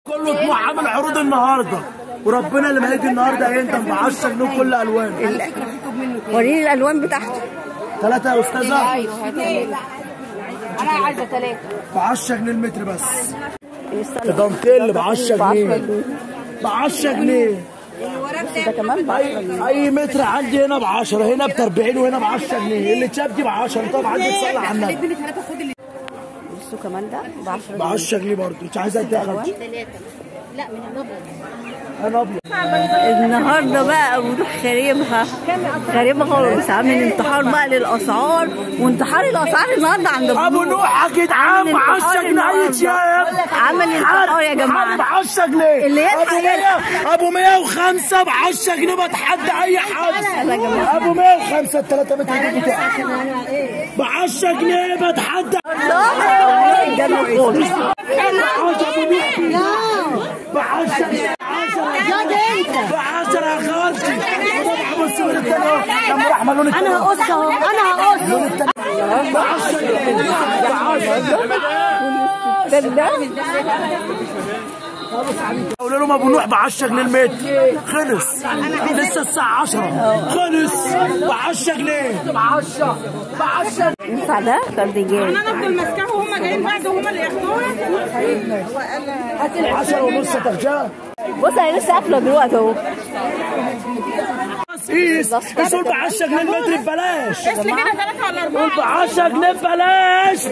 كله طموح عامل عروض النهارده، وربنا اللي ما هيجي النهارده هيندم. ب 10 جنيه كل الوان. وريني الالوان بتاعته. 3 يا استاذه؟ ايوه انا عايزه 3 ب 10 جنيه المتر بس. دانتيل ب 10 جنيه. ب 10 جنيه. ده كمان ب 10 جنيه. اي متر عندي هنا ب 10، هنا ب 40 وهنا ب 10 جنيه. اللي اتشاف دي ب 10. طبعا عندي تصلي على النبي. بصوا كمان ده ب 10 جنيه. ب 10 جنيه برضه. انت عايزه قد ايه يا خالتي؟ 3. لا من الابيض. انا ابيض. النهارده بقى بنروح خاربها خالص. عامل انتحار بقى للاسعار، وانتحار الاسعار النهارده عند ابو نوح يا جدعان ب 10 جنيه. اي شياب عمل انتحار يا جماعه ب 10 جنيه. اللي هي ابو 105 ب 10 جنيه. بتحدى اي حد. ابو 105 3 متر بتاعي ب 10 جنيه. بتحدى جنة خالص. ب 10 جنيه. ب 10 يا خالتي. بص من التاني لما راح ملون التاني. انا هقص اهو. ب 10 جنيه. قولوا لهم ابو نوح ب 10 جنيه المتر. خلص لسه الساعه 10. خلص ب 10 جنيه. ب 10 ينفع ده كارديجان. انا افضل ماسكاها وهم جايين بعد وهم اللي ياخدوها. 10 ونص ترجع. بص انا لسه قافله دلوقتي اهو. قيس قول ب 10 جنيه المتر ببلاش. قيس لي كده 3 ولا 4. قول ب 10 جنيه ببلاش.